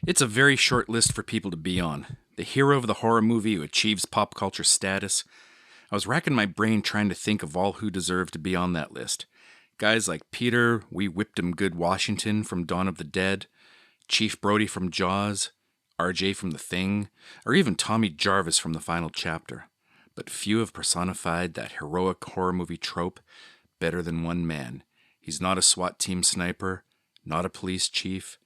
It's a very short list for people to be on. The hero of the horror movie who achieves pop culture status. I was racking my brain trying to think of all who deserve to be on that list. Guys like Peter, We Whipped 'Em Good Washington from Dawn of the Dead, Chief Brody from Jaws, RJ from The Thing, or even Tommy Jarvis from the final chapter. But few have personified that heroic horror movie trope better than one man. He's not a SWAT team sniper, not a police chief,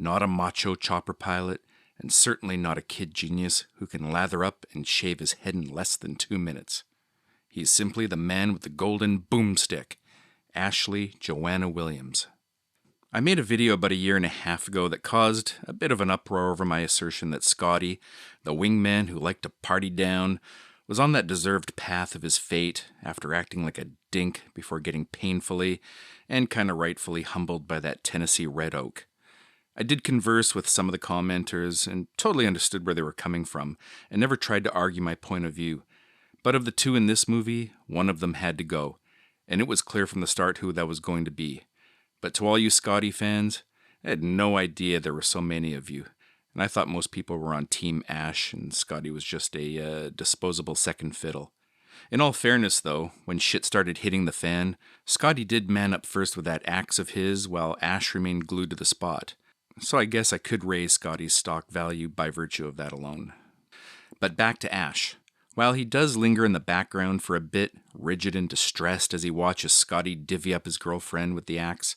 not a macho chopper pilot, and certainly not a kid genius who can lather up and shave his head in less than 2 minutes. He's simply the man with the golden boomstick, Ashley Joanna Williams. I made a video about a year and a half ago that caused a bit of an uproar over my assertion that Scotty, the wingman who liked to party down, was on that deserved path of his fate after acting like a dink before getting painfully and kinda rightfully humbled by that Tennessee red oak. I did converse with some of the commenters and totally understood where they were coming from and never tried to argue my point of view. But of the two in this movie, one of them had to go, and it was clear from the start who that was going to be. But to all you Scotty fans, I had no idea there were so many of you, and I thought most people were on Team Ash and Scotty was just a disposable second fiddle. In all fairness, though, when shit started hitting the fan, Scotty did man up first with that axe of his while Ash remained glued to the spot. So I guess I could raise Scotty's stock value by virtue of that alone. But back to Ash. While he does linger in the background for a bit, rigid and distressed as he watches Scotty divvy up his girlfriend with the axe,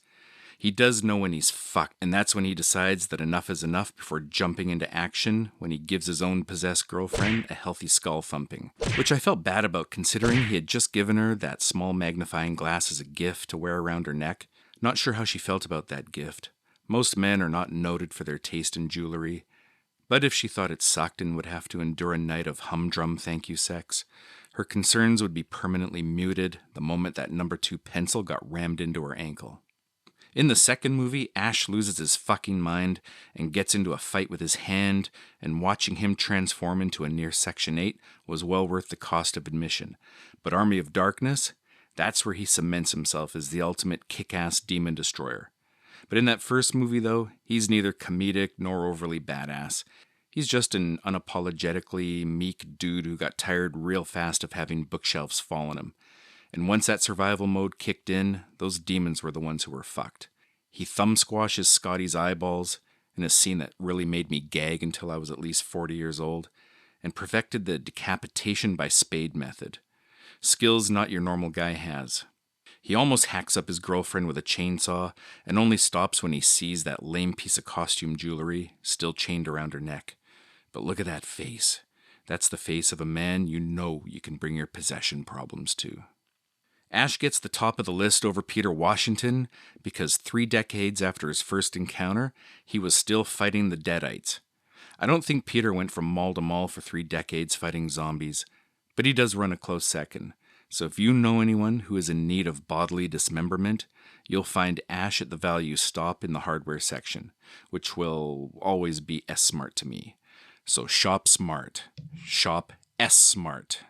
he does know when he's fucked, and that's when he decides that enough is enough before jumping into action when he gives his own possessed girlfriend a healthy skull thumping. Which I felt bad about considering he had just given her that small magnifying glass as a gift to wear around her neck. Not sure how she felt about that gift. Most men are not noted for their taste in jewelry, but if she thought it sucked and would have to endure a night of humdrum thank you sex, her concerns would be permanently muted the moment that number 2 pencil got rammed into her ankle. In the second movie, Ash loses his fucking mind and gets into a fight with his hand, and watching him transform into a near Section 8 was well worth the cost of admission. But Army of Darkness, that's where he cements himself as the ultimate kick-ass demon destroyer. But in that first movie, though, he's neither comedic nor overly badass. He's just an unapologetically meek dude who got tired real fast of having bookshelves fall on him. And once that survival mode kicked in, those demons were the ones who were fucked. He thumb squashes Scotty's eyeballs in a scene that really made me gag until I was at least 40 years old, and perfected the decapitation by spade method. Skills not your normal guy has. He almost hacks up his girlfriend with a chainsaw and only stops when he sees that lame piece of costume jewelry still chained around her neck. But look at that face. That's the face of a man you know you can bring your possession problems to. Ash gets the top of the list over Peter Washington because 3 decades after his first encounter, he was still fighting the Deadites. I don't think Peter went from mall to mall for 3 decades fighting zombies, but he does run a close second. So if you know anyone who is in need of bodily dismemberment, you'll find Ash at the value stop in the hardware section, which will always be S-Smart to me. So shop smart. Shop S-Smart.